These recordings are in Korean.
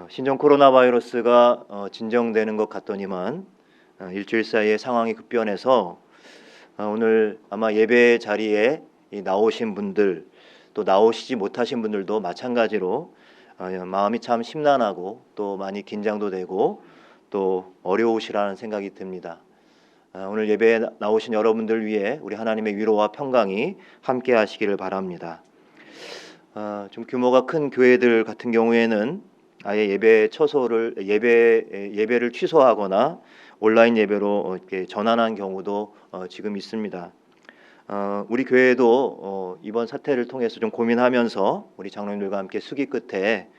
신종 코로나 바이러스가 진정되는 것 같더니만 일주일 사이에 상황이 급변해서 오늘 아마 예배 자리에 나오신 분들 또 나오시지 못하신 분들도 마찬가지로 마음이 참 심란하고 또 많이 긴장도 되고 또 어려우시라는 생각이 듭니다. 오늘 예배에 나오신 여러분들 위해 우리 하나님의 위로와 평강이 함께 하시기를 바랍니다. 좀 규모가 큰 교회들 같은 경우에는 아예 예배를 취소하거나 온라인 예배로 이렇게 전환한 경우도 지금 있습니다. 우리 교회도 이번 사태를 통해서 좀 고민하면서 우리 장로님들과 함께 수기 끝에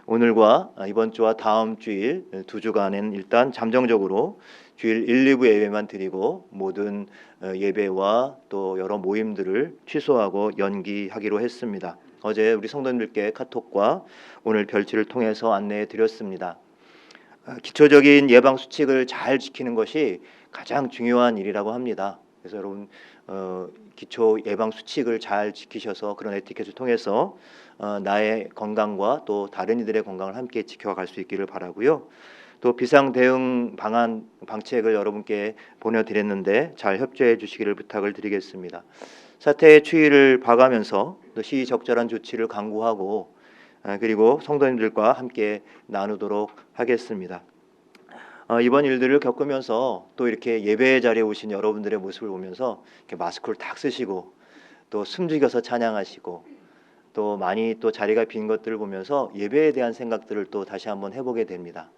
오늘과 이번 주와 다음 주일 2주간은 일단 잠정적으로 주일 1, 2부 예배만 드리고 모든 예배와 또 여러 모임들을 취소하고 연기하기로 했습니다. 어제 우리 성도님들께 카톡과 오늘 별지를 통해서 안내해 드렸습니다. 기초적인 예방 수칙을 잘 지키는 것이 가장 중요한 일이라고 합니다. 그래서 여러분 기초 예방 수칙을 잘 지키셔서 그런 에티켓을 통해서 나의 건강과 또 다른 이들의 건강을 함께 지켜갈 수 있기를 바라고요. 또 비상 대응 방책을 여러분께 보내드렸는데 잘 협조해 주시기를 부탁을 드리겠습니다. 사태의 추이를 봐가면서 또 시의적절한 조치를 강구하고 그리고 성도님들과 함께 나누도록 하겠습니다. 이번 일들을 겪으면서 또 이렇게 예배 자리에 오신 여러분들의 모습을 보면서 이렇게 마스크를 딱 쓰시고 또 숨죽여서 찬양하시고 또 많이 또 자리가 빈 것들을 보면서 예배에 대한 생각들을 또 다시 한번 해보게 됩니다.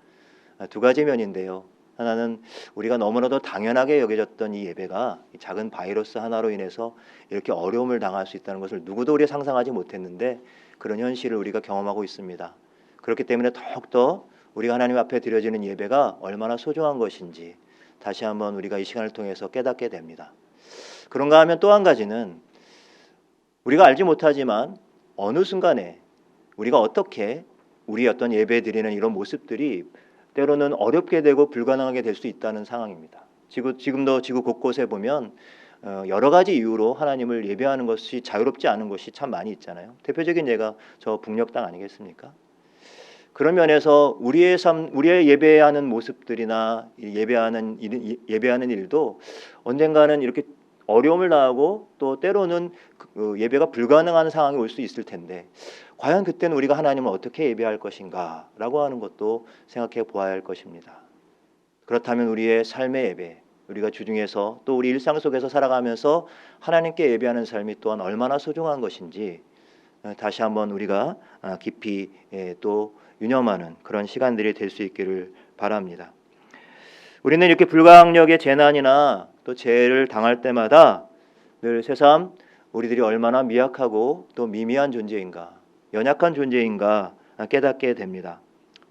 두 가지 면인데요. 하나는 우리가 너무나도 당연하게 여겨졌던 이 예배가 작은 바이러스 하나로 인해서 이렇게 어려움을 당할 수 있다는 것을 누구도 우리가 상상하지 못했는데 그런 현실을 우리가 경험하고 있습니다. 그렇기 때문에 더욱더 우리가 하나님 앞에 드려지는 예배가 얼마나 소중한 것인지 다시 한번 우리가 이 시간을 통해서 깨닫게 됩니다. 그런가 하면 또 한 가지는 우리가 알지 못하지만 어느 순간에 우리가 어떻게 우리 어떤 예배 드리는 이런 모습들이 때로는 어렵게 되고 불가능하게 될 수 있다는 상황입니다. 지금도 지구 곳곳에 보면 여러 가지 이유로 하나님을 예배하는 것이 자유롭지 않은 것이 참 많이 있잖아요. 대표적인 예가 저 북녘 땅 아니겠습니까? 그런 면에서 우리의 예배하는 모습들이나 예배하는 일도 언젠가는 이렇게 어려움을 당하고 또 때로는 예배가 불가능한 상황이 올 수 있을 텐데 과연 그때는 우리가 하나님을 어떻게 예배할 것인가 라고 하는 것도 생각해 보아야 할 것입니다. 그렇다면 우리의 삶의 예배, 우리가 주중에서 또 우리 일상 속에서 살아가면서 하나님께 예배하는 삶이 또한 얼마나 소중한 것인지 다시 한번 우리가 깊이 또 유념하는 그런 시간들이 될 수 있기를 바랍니다. 우리는 이렇게 불가항력의 재난이나 또 재해를 당할 때마다 늘 새삼 우리들이 얼마나 미약하고 또 미미한 존재인가, 연약한 존재인가 깨닫게 됩니다.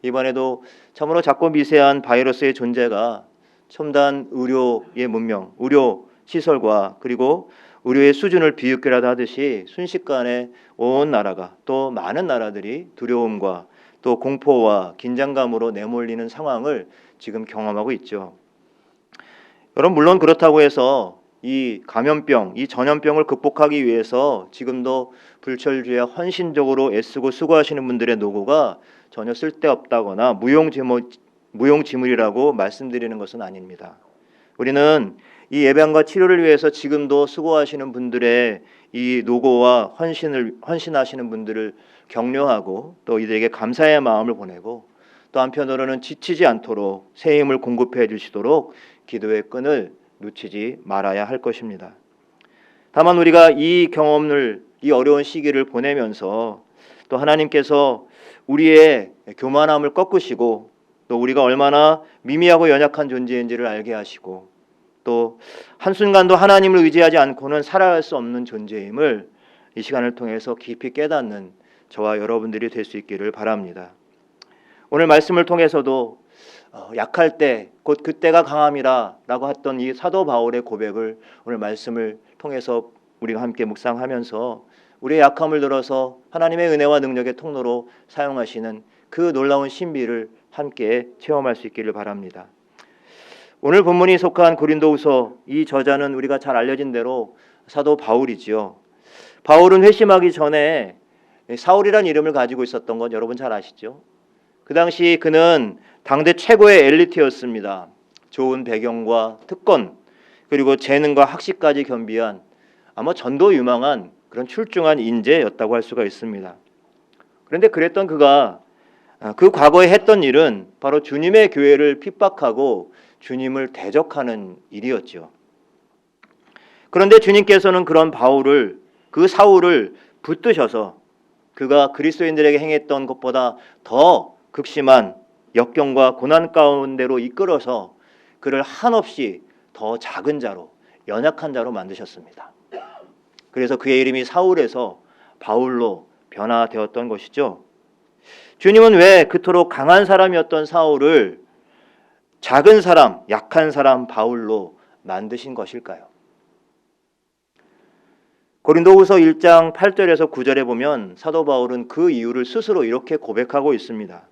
이번에도 참으로 작고 미세한 바이러스의 존재가 첨단 의료의 문명, 의료 시설과 그리고 의료의 수준을 비웃기라도 하듯이 순식간에 온 나라가 또 많은 나라들이 두려움과 또 공포와 긴장감으로 내몰리는 상황을 지금 경험하고 있죠. 여러분 물론 그렇다고 해서 이 감염병, 이 전염병을 극복하기 위해서 지금도 불철주야 헌신적으로 애쓰고 수고하시는 분들의 노고가 전혀 쓸데없다거나 무용지물이라고 말씀드리는 것은 아닙니다. 우리는 이 예방과 치료를 위해서 지금도 수고하시는 분들의 이 노고와 헌신하시는 분들을 격려하고 또 이들에게 감사의 마음을 보내고 또 한편으로는 지치지 않도록 새 힘을 공급해 주시도록 기도의 끈을 놓치지 말아야 할 것입니다. 다만 우리가 이 어려운 시기를 보내면서 또 하나님께서 우리의 교만함을 꺾으시고 또 우리가 얼마나 미미하고 연약한 존재인지를 알게 하시고 또 한순간도 하나님을 의지하지 않고는 살아갈 수 없는 존재임을 이 시간을 통해서 깊이 깨닫는 저와 여러분들이 될 수 있기를 바랍니다. 오늘 말씀을 통해서도 약할 때 곧 그때가 강함이라 라고 했던 이 사도 바울의 고백을 오늘 말씀을 통해서 우리가 함께 묵상하면서 우리의 약함을 들어서 하나님의 은혜와 능력의 통로로 사용하시는 그 놀라운 신비를 함께 체험할 수 있기를 바랍니다. 오늘 본문이 속한 고린도후서 이 저자는 우리가 잘 알려진 대로 사도 바울이지요. 바울은 회심하기 전에 사울이라는 이름을 가지고 있었던 건 여러분 잘 아시죠? 그 당시 그는 당대 최고의 엘리트였습니다. 좋은 배경과 특권, 그리고 재능과 학식까지 겸비한 아마 전도 유망한 그런 출중한 인재였다고 할 수가 있습니다. 그런데 그랬던 그가 그 과거에 했던 일은 바로 주님의 교회를 핍박하고 주님을 대적하는 일이었죠. 그런데 주님께서는 그런 바울을, 그 사울을 붙드셔서 그가 그리스도인들에게 행했던 것보다 더 극심한 역경과 고난 가운데로 이끌어서 그를 한없이 더 작은 자로, 연약한 자로 만드셨습니다. 그래서 그의 이름이 사울에서 바울로 변화되었던 것이죠. 주님은 왜 그토록 강한 사람이었던 사울을 작은 사람, 약한 사람 바울로 만드신 것일까요? 고린도후서 1장 8절에서 9절에 보면 사도 바울은 그 이유를 스스로 이렇게 고백하고 있습니다.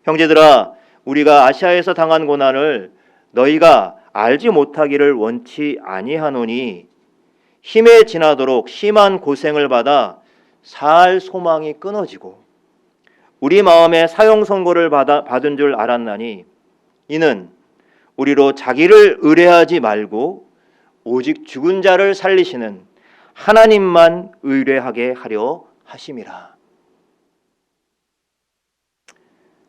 형제들아, 우리가 아시아에서 당한 고난을 너희가 알지 못하기를 원치 아니하노니 힘에 지나도록 심한 고생을 받아 살 소망이 끊어지고 우리 마음에 사형 선고를 받은 줄 알았나니 이는 우리로 자기를 의뢰하지 말고 오직 죽은 자를 살리시는 하나님만 의뢰하게 하려 하심이라.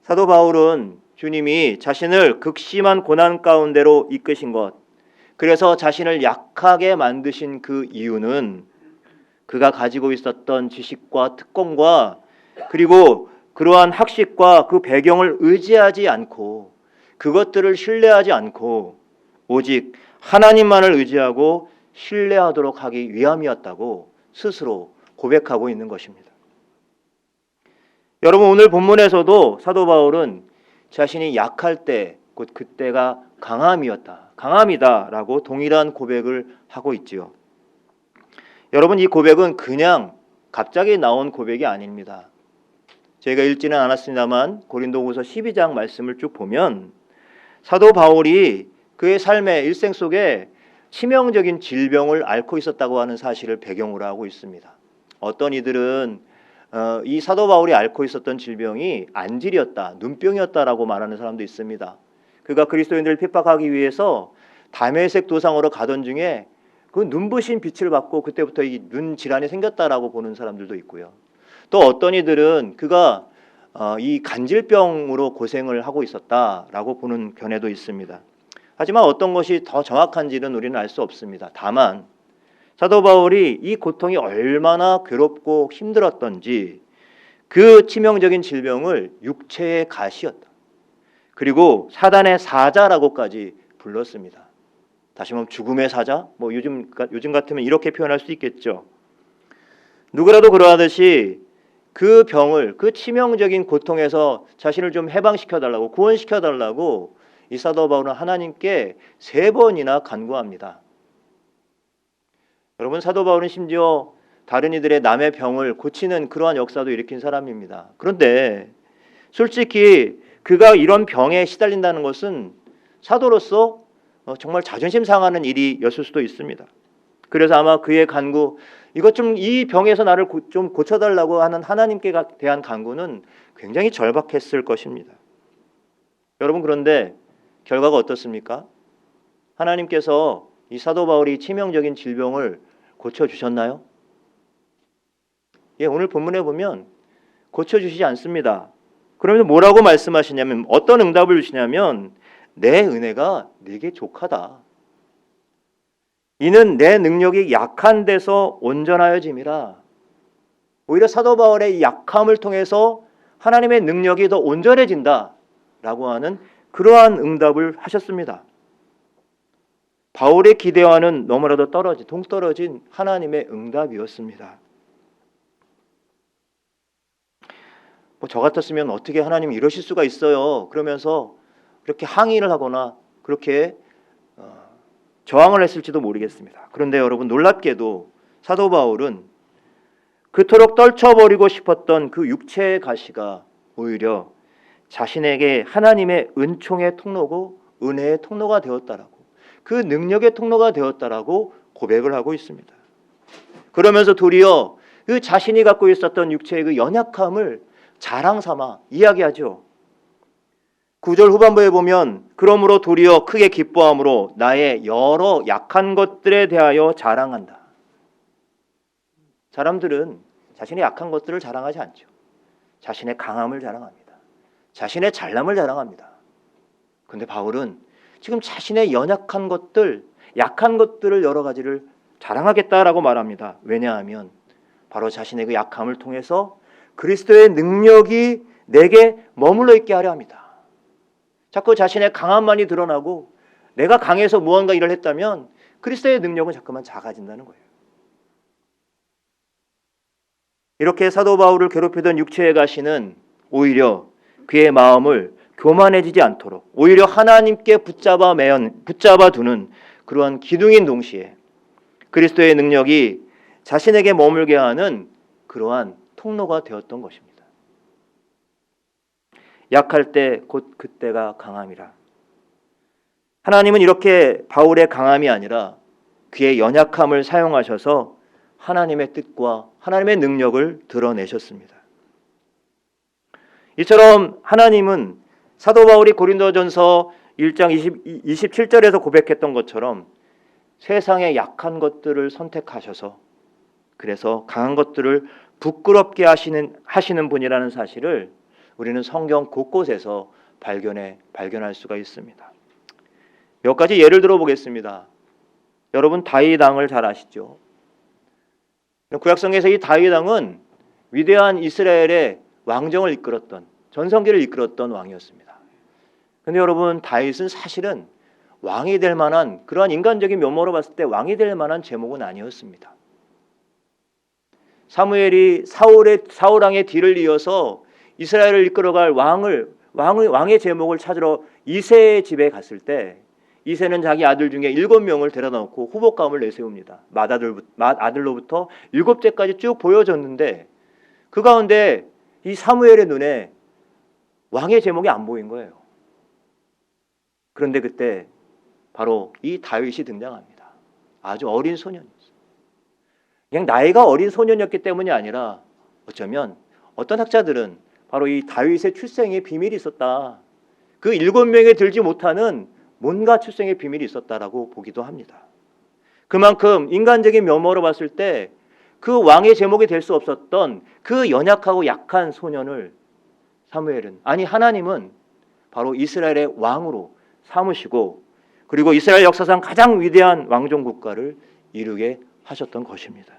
사도 바울은 주님이 자신을 극심한 고난 가운데로 이끄신 것, 그래서 자신을 약하게 만드신 그 이유는 그가 가지고 있었던 지식과 특권과 그리고 그러한 학식과 그 배경을 의지하지 않고 그것들을 신뢰하지 않고 오직 하나님만을 의지하고 신뢰하도록 하기 위함이었다고 스스로 고백하고 있는 것입니다. 여러분, 오늘 본문에서도 사도 바울은 자신이 약할 때 곧 그때가 강함이다라고 동일한 고백을 하고 있지요. 여러분, 이 고백은 그냥 갑자기 나온 고백이 아닙니다. 제가 읽지는 않았습니다만 고린도후서 12장 말씀을 쭉 보면 사도 바울이 그의 삶의 일생 속에 치명적인 질병을 앓고 있었다고 하는 사실을 배경으로 하고 있습니다. 어떤 이들은 이 사도 바울이 앓고 있었던 질병이 안질이었다, 눈병이었다라고 말하는 사람도 있습니다. 그가 그리스도인들을 핍박하기 위해서 다메섹 도상으로 가던 중에 그 눈부신 빛을 받고 그때부터 이 눈 질환이 생겼다라고 보는 사람들도 있고요. 또 어떤 이들은 그가 이 간질병으로 고생을 하고 있었다라고 보는 견해도 있습니다. 하지만 어떤 것이 더 정확한지는 우리는 알 수 없습니다. 다만 사도 바울이 이 고통이 얼마나 괴롭고 힘들었던지 그 치명적인 질병을 육체의 가시였다. 그리고 사단의 사자라고까지 불렀습니다. 다시 말하면 죽음의 사자? 요즘 같으면 이렇게 표현할 수 있겠죠. 누구라도 그러하듯이 그 병을, 그 치명적인 고통에서 자신을 좀 해방시켜달라고, 구원시켜달라고 이 사도 바울은 하나님께 3번이나 간구합니다. 여러분, 사도 바울은 심지어 다른 이들의 남의 병을 고치는 그러한 역사도 일으킨 사람입니다. 그런데 솔직히 그가 이런 병에 시달린다는 것은 사도로서 정말 자존심 상하는 일이었을 수도 있습니다. 그래서 아마 그의 간구, 이것 좀 이 병에서 나를 좀 고쳐달라고 하는 하나님께 대한 간구는 굉장히 절박했을 것입니다. 여러분, 그런데 결과가 어떻습니까? 하나님께서 이 사도 바울이 치명적인 질병을 고쳐주셨나요? 오늘 본문에 보면 고쳐주시지 않습니다. 그러면서 뭐라고 말씀하시냐면, 어떤 응답을 주시냐면 내 은혜가 네게 족하다. 이는 내 능력이 약한 데서 온전하여짐이라. 오히려 사도 바울의 약함을 통해서 하나님의 능력이 더 온전해진다라고 하는 그러한 응답을 하셨습니다. 바울의 기대와는 너무나도 동떨어진 하나님의 응답이었습니다. 저 같았으면 어떻게 하나님 이러실 수가 있어요? 그러면서 그렇게 항의를 하거나 그렇게 저항을 했을지도 모르겠습니다. 그런데 여러분, 놀랍게도 사도 바울은 그토록 떨쳐버리고 싶었던 그 육체의 가시가 오히려 자신에게 하나님의 은총의 통로고 은혜의 통로가 되었다라고, 그 능력의 통로가 되었다라고 고백을 하고 있습니다. 그러면서 도리어 그 자신이 갖고 있었던 육체의 그 연약함을 자랑 삼아 이야기하죠. 9절 후반부에 보면 그러므로 도리어 크게 기뻐함으로 나의 여러 약한 것들에 대하여 자랑한다. 사람들은 자신의 약한 것들을 자랑하지 않죠. 자신의 강함을 자랑합니다. 자신의 잘남을 자랑합니다. 그런데 바울은 지금 자신의 연약한 것들, 약한 것들을 여러 가지를 자랑하겠다라고 말합니다. 왜냐하면 바로 자신의 그 약함을 통해서 그리스도의 능력이 내게 머물러 있게 하려 합니다. 자꾸 자신의 강함만이 드러나고 내가 강해서 무언가 일을 했다면 그리스도의 능력은 자꾸만 작아진다는 거예요. 이렇게 사도 바울을 괴롭히던 육체의 가시는 오히려 그의 마음을 교만해지지 않도록 오히려 하나님께 붙잡아 두는 그러한 기둥인 동시에 그리스도의 능력이 자신에게 머물게 하는 그러한 통로가 되었던 것입니다. 약할 때 곧 그때가 강함이라. 하나님은 이렇게 바울의 강함이 아니라 그의 연약함을 사용하셔서 하나님의 뜻과 하나님의 능력을 드러내셨습니다. 이처럼 하나님은 사도 바울이 고린도전서 1장 27절에서 고백했던 것처럼 세상의 약한 것들을 선택하셔서 그래서 강한 것들을 부끄럽게 하시는 분이라는 사실을 우리는 성경 곳곳에서 발견할 수가 있습니다. 몇 가지 예를 들어 보겠습니다. 여러분 다윗 왕을 잘 아시죠? 구약성에서 이 다윗 왕은 위대한 이스라엘의 왕정을 이끌었던 전성기를 이끌었던 왕이었습니다. 그런데 여러분 다윗은 사실은 왕이 될 만한 그러한 인간적인 면모로 봤을 때 왕이 될 만한 제목은 아니었습니다. 사무엘이 사울 왕의 뒤를 이어서 이스라엘을 이끌어갈 왕의 제목을 찾으러 이새의 집에 갔을 때 이새는 자기 아들 중에 7명을 데려다 놓고 후보감을 내세웁니다. 맏아들로부터 7째까지 쭉 보여줬는데 그 가운데 이 사무엘의 눈에 왕의 제목이 안 보인 거예요. 그런데 그때 바로 이 다윗이 등장합니다. 아주 어린 소년이었어요. 그냥 나이가 어린 소년이었기 때문이 아니라 어쩌면 어떤 학자들은 바로 이 다윗의 출생에 비밀이 있었다. 그 7명에 들지 못하는 뭔가 출생의 비밀이 있었다라고 보기도 합니다. 그만큼 인간적인 면모로 봤을 때 그 왕의 제목이 될 수 없었던 그 연약하고 약한 소년을 하나님은 바로 이스라엘의 왕으로 삼으시고 그리고 이스라엘 역사상 가장 위대한 왕정 국가를 이루게 하셨던 것입니다.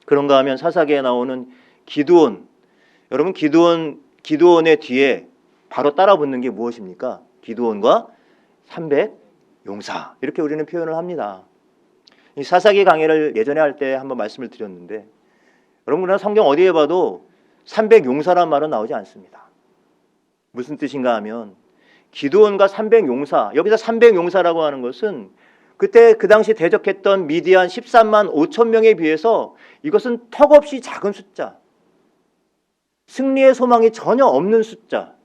그런가 하면 사사기에 나오는 기드온, 여러분 기드온의 뒤에 바로 따라붙는 게 무엇입니까? 기드온과 300용사 이렇게 우리는 표현을 합니다. 이 사사기 강해를 예전에 할 때 한번 말씀을 드렸는데 여러분 성경 어디에 봐도 300용사란 말은 나오지 않습니다. 무슨 뜻인가 하면 기드온과 300용사, 여기서 300용사라고 하는 것은 그때 그 당시 대적했던 미디안 13만 5천 명에 비해서 이것은 턱없이 작은 숫자, 승리의 소망이 전혀 없는 숫자,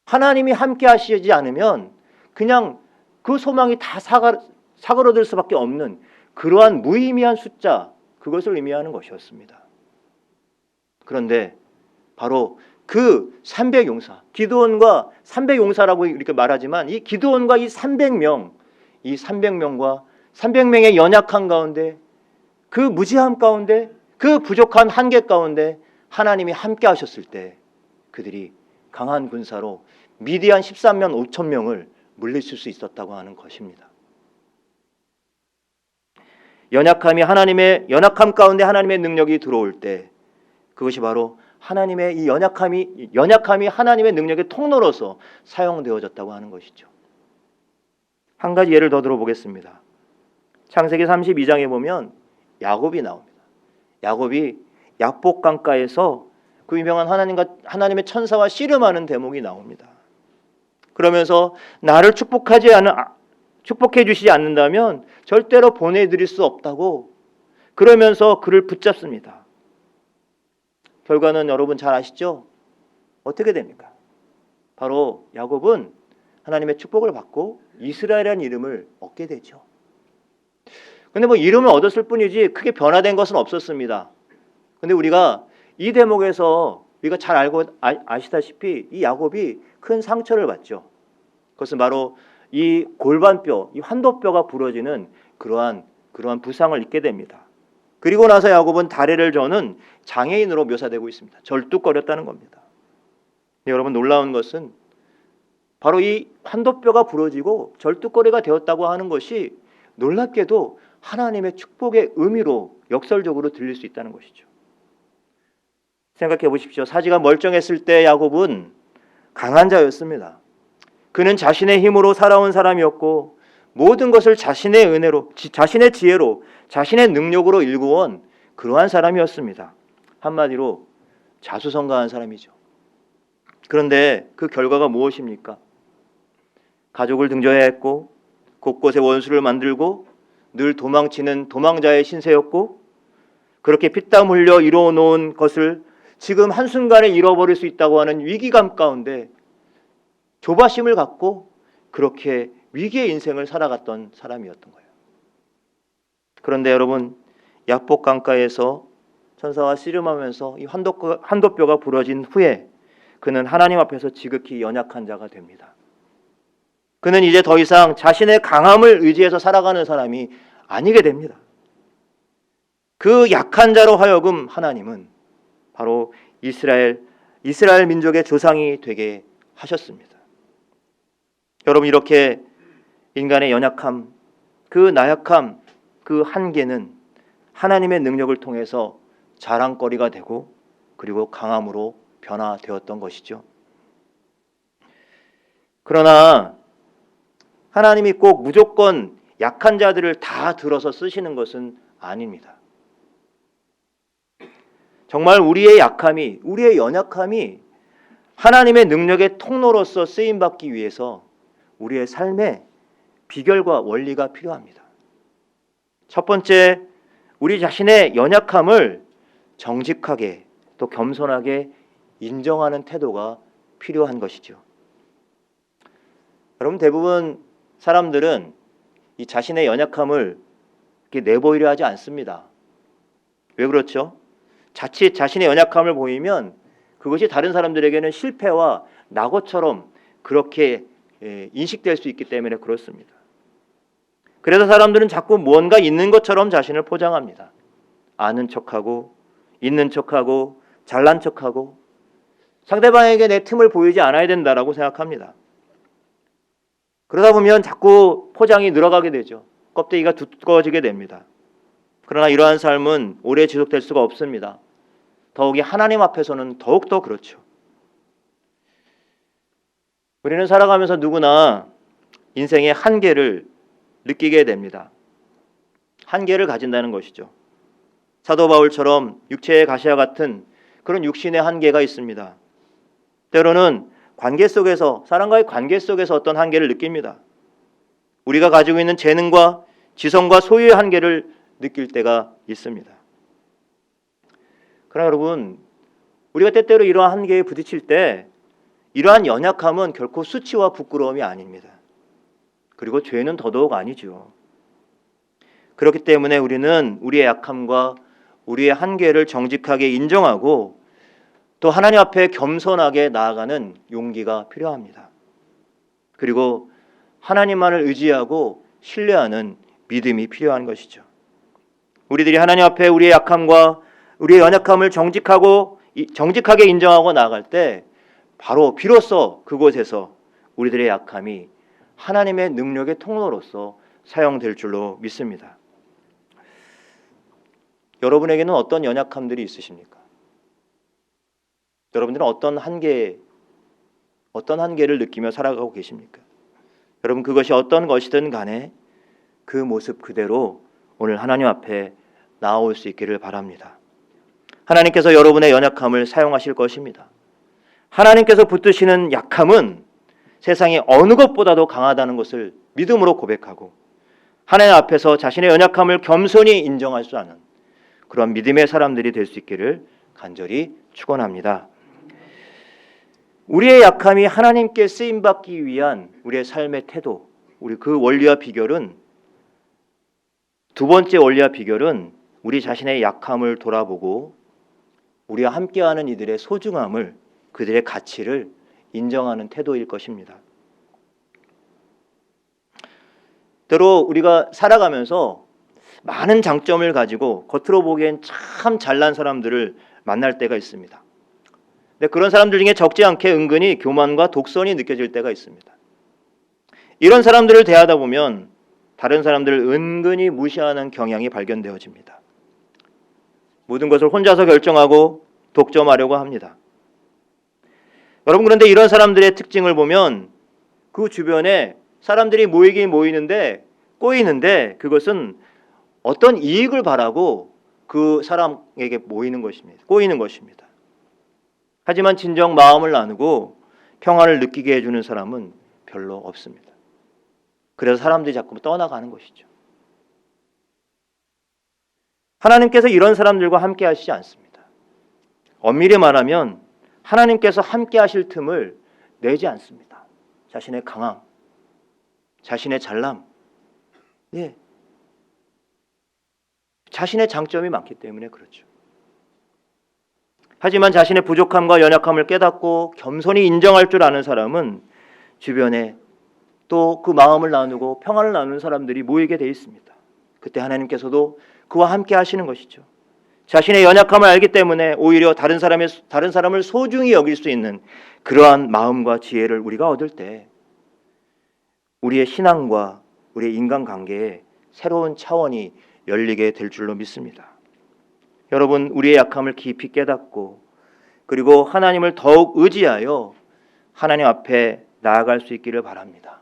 하나님이 함께 하시지 않으면 그냥 그 소망이 다 사그러들 수밖에 없는 그러한 무의미한 숫자, 그것을 의미하는 것이었습니다. 그런데 바로 그 300용사, 기드온과 300용사라고 이렇게 말하지만 이 기드온과 이 300명과 300명의 연약한 가운데 그 무지함 가운데 그 부족한 한계 가운데 하나님이 함께 하셨을 때 그들이 강한 군사로 미디안 13만 5천 명을 물리칠 수 있었다고 하는 것입니다. 연약함 가운데 하나님의 능력이 들어올 때 그것이 바로 하나님의 이 연약함이 하나님의 능력의 통로로서 사용되어졌다고 하는 것이죠. 한 가지 예를 더 들어보겠습니다. 창세기 32장에 보면 야곱이 나옵니다. 야곱이 야복 강가에서 그 유명한 하나님의 천사와 씨름하는 대목이 나옵니다. 그러면서 나를 축복해 주시지 않는다면 절대로 보내드릴 수 없다고 그러면서 그를 붙잡습니다. 결과는 여러분 잘 아시죠? 어떻게 됩니까? 바로 야곱은 하나님의 축복을 받고 이스라엘이라는 이름을 얻게 되죠. 근데 이름을 얻었을 뿐이지 크게 변화된 것은 없었습니다. 근데 우리가 이 대목에서 우리가 잘 알고 아시다시피 이 야곱이 큰 상처를 받죠. 그것은 바로 이 골반뼈, 이 환도뼈가 부러지는 그러한 부상을 입게 됩니다. 그리고 나서 야곱은 다리를 저는 장애인으로 묘사되고 있습니다. 절뚝거렸다는 겁니다. 여러분, 놀라운 것은 바로 이 환도뼈가 부러지고 절뚝거리가 되었다고 하는 것이 놀랍게도 하나님의 축복의 의미로 역설적으로 들릴 수 있다는 것이죠. 생각해 보십시오. 사지가 멀쩡했을 때 야곱은 강한 자였습니다. 그는 자신의 힘으로 살아온 사람이었고 모든 것을 자신의 은혜로, 자신의 지혜로, 자신의 능력으로 일구어온 그러한 사람이었습니다. 한마디로 자수성가한 사람이죠. 그런데 그 결과가 무엇입니까? 가족을 등져야 했고 곳곳에 원수를 만들고 늘 도망치는 도망자의 신세였고 그렇게 피땀 흘려 이뤄놓은 것을 지금 한순간에 잃어버릴 수 있다고 하는 위기감 가운데 조바심을 갖고 그렇게 위기의 인생을 살아갔던 사람이었던 거예요. 그런데 여러분, 약복 강가에서 천사와 씨름하면서 이 환도뼈가 부러진 후에 그는 하나님 앞에서 지극히 연약한 자가 됩니다. 그는 이제 더 이상 자신의 강함을 의지해서 살아가는 사람이 아니게 됩니다. 그 약한 자로 하여금 하나님은 바로 이스라엘 민족의 조상이 되게 하셨습니다. 여러분, 이렇게 인간의 연약함, 그 나약함, 그 한계는 하나님의 능력을 통해서 자랑거리가 되고 그리고 강함으로 변화되었던 것이죠. 그러나 하나님이 꼭 무조건 약한 자들을 다 들어서 쓰시는 것은 아닙니다. 정말 우리의 약함이, 우리의 연약함이 하나님의 능력의 통로로서 쓰임받기 위해서 우리의 삶에 비결과 원리가 필요합니다. 첫 번째, 우리 자신의 연약함을 정직하게 또 겸손하게 인정하는 태도가 필요한 것이죠. 여러분, 대부분 사람들은 이 자신의 연약함을 이렇게 내보이려 하지 않습니다. 왜 그렇죠? 자칫 자신의 연약함을 보이면 그것이 다른 사람들에게는 실패와 낙오처럼 그렇게 인식될 수 있기 때문에 그렇습니다. 그래서 사람들은 자꾸 무언가 있는 것처럼 자신을 포장합니다. 아는 척하고 있는 척하고 잘난 척하고 상대방에게 내 틈을 보이지 않아야 된다라고 생각합니다. 그러다 보면 자꾸 포장이 늘어가게 되죠. 껍데기가 두꺼워지게 됩니다. 그러나 이러한 삶은 오래 지속될 수가 없습니다. 더욱이 하나님 앞에서는 더욱더 그렇죠. 우리는 살아가면서 누구나 인생의 한계를 느끼게 됩니다. 한계를 가진다는 것이죠. 사도 바울처럼 육체의 가시와 같은 그런 육신의 한계가 있습니다. 때로는 관계 속에서, 사람과의 관계 속에서 어떤 한계를 느낍니다. 우리가 가지고 있는 재능과 지성과 소유의 한계를 느낄 때가 있습니다. 그러나 여러분, 우리가 때때로 이러한 한계에 부딪힐 때 이러한 연약함은 결코 수치와 부끄러움이 아닙니다. 그리고 죄는 더더욱 아니죠. 그렇기 때문에 우리는 우리의 약함과 우리의 한계를 정직하게 인정하고 또 하나님 앞에 겸손하게 나아가는 용기가 필요합니다. 그리고 하나님만을 의지하고 신뢰하는 믿음이 필요한 것이죠. 우리들이 하나님 앞에 우리의 약함과 우리의 연약함을 정직하게 인정하고 나아갈 때 바로 비로소 그곳에서 우리들의 약함이 하나님의 능력의 통로로서 사용될 줄로 믿습니다. 여러분에게는 어떤 연약함들이 있으십니까? 여러분들은 어떤 한계를 느끼며 살아가고 계십니까? 여러분, 그것이 어떤 것이든 간에 그 모습 그대로 오늘 하나님 앞에 나올 수 있기를 바랍니다. 하나님께서 여러분의 연약함을 사용하실 것입니다. 하나님께서 붙드시는 약함은 세상의 어느 것보다도 강하다는 것을 믿음으로 고백하고 하나님 앞에서 자신의 연약함을 겸손히 인정할 수 있는 그런 믿음의 사람들이 될 수 있기를 간절히 축원합니다. 우리의 약함이 하나님께 쓰임받기 위한 우리의 삶의 태도, 우리 그 원리와 비결은, 두 번째 원리와 비결은 우리 자신의 약함을 돌아보고 우리와 함께하는 이들의 소중함을, 그들의 가치를 인정하는 태도일 것입니다. 때로 우리가 살아가면서 많은 장점을 가지고 겉으로 보기엔 참 잘난 사람들을 만날 때가 있습니다. 근데 그런 사람들 중에 적지 않게 은근히 교만과 독선이 느껴질 때가 있습니다. 이런 사람들을 대하다 보면 다른 사람들을 은근히 무시하는 경향이 발견되어집니다. 모든 것을 혼자서 결정하고 독점하려고 합니다. 여러분, 그런데 이런 사람들의 특징을 보면 그 주변에 사람들이 모이긴 꼬이는데 그것은 어떤 이익을 바라고 그 사람에게 꼬이는 것입니다. 하지만 진정 마음을 나누고 평안을 느끼게 해주는 사람은 별로 없습니다. 그래서 사람들이 자꾸 떠나가는 것이죠. 하나님께서 이런 사람들과 함께 하시지 않습니다. 엄밀히 말하면 하나님께서 함께 하실 틈을 내지 않습니다. 자신의 강함, 자신의 잘남, 자신의 장점이 많기 때문에 그렇죠. 하지만 자신의 부족함과 연약함을 깨닫고 겸손히 인정할 줄 아는 사람은 주변에 또 그 마음을 나누고 평안을 나누는 사람들이 모이게 돼 있습니다. 그때 하나님께서도 그와 함께 하시는 것이죠. 자신의 연약함을 알기 때문에 오히려 다른 사람을 소중히 여길 수 있는 그러한 마음과 지혜를 우리가 얻을 때 우리의 신앙과 우리의 인간관계에 새로운 차원이 열리게 될 줄로 믿습니다. 여러분, 우리의 약함을 깊이 깨닫고 그리고 하나님을 더욱 의지하여 하나님 앞에 나아갈 수 있기를 바랍니다.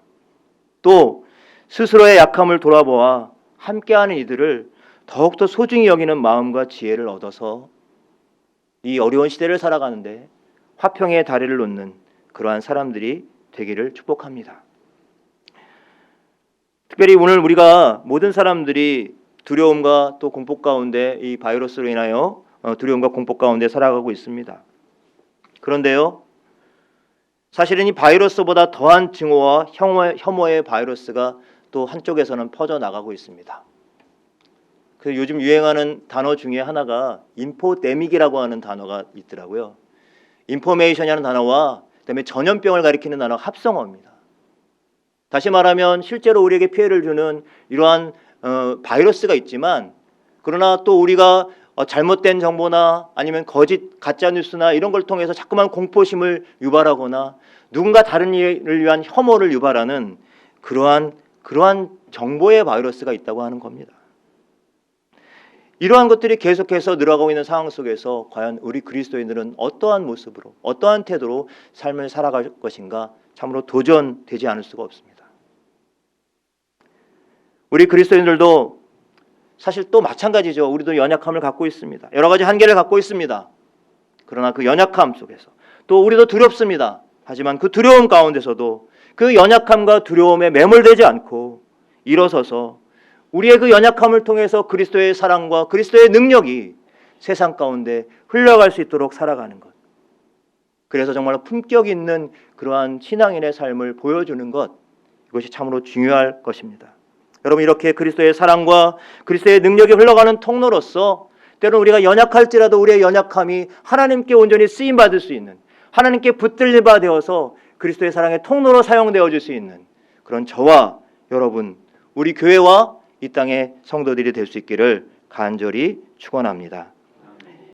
또 스스로의 약함을 돌아보아 함께하는 이들을 더욱더 소중히 여기는 마음과 지혜를 얻어서 이 어려운 시대를 살아가는데 화평의 다리를 놓는 그러한 사람들이 되기를 축복합니다. 특별히 오늘 우리가 모든 사람들이 두려움과 또 공포 가운데 이 바이러스로 인하여 두려움과 공포 가운데 살아가고 있습니다. 그런데요, 사실은 이 바이러스보다 더한 증오와 혐오의 바이러스가 또 한쪽에서는 퍼져나가고 있습니다. 그 요즘 유행하는 단어 중에 하나가 인포데믹이라고 하는 단어가 있더라고요. 인포메이션이라는 단어와 그다음에 전염병을 가리키는 단어가 합성어입니다. 다시 말하면 실제로 우리에게 피해를 주는 이러한 바이러스가 있지만, 그러나 또 우리가 잘못된 정보나 아니면 거짓 가짜 뉴스나 이런 걸 통해서 자꾸만 공포심을 유발하거나 누군가 다른 이를 위한 혐오를 유발하는 그러한 정보의 바이러스가 있다고 하는 겁니다. 이러한 것들이 계속해서 늘어가고 있는 상황 속에서 과연 우리 그리스도인들은 어떠한 모습으로, 어떠한 태도로 삶을 살아갈 것인가 참으로 도전되지 않을 수가 없습니다. 우리 그리스도인들도 사실 또 마찬가지죠. 우리도 연약함을 갖고 있습니다. 여러 가지 한계를 갖고 있습니다. 그러나 그 연약함 속에서 또 우리도 두렵습니다. 하지만 그 두려움 가운데서도 그 연약함과 두려움에 매몰되지 않고 일어서서 우리의 그 연약함을 통해서 그리스도의 사랑과 그리스도의 능력이 세상 가운데 흘러갈 수 있도록 살아가는 것. 그래서 정말 품격 있는 그러한 신앙인의 삶을 보여주는 것, 이것이 참으로 중요할 것입니다. 여러분, 이렇게 그리스도의 사랑과 그리스도의 능력이 흘러가는 통로로서 때로는 우리가 연약할지라도 우리의 연약함이 하나님께 온전히 쓰임받을 수 있는, 하나님께 붙들린 바 되어서 그리스도의 사랑의 통로로 사용되어질 수 있는 그런 저와 여러분, 우리 교회와 이 땅의 성도들이 될 수 있기를 간절히 축원합니다.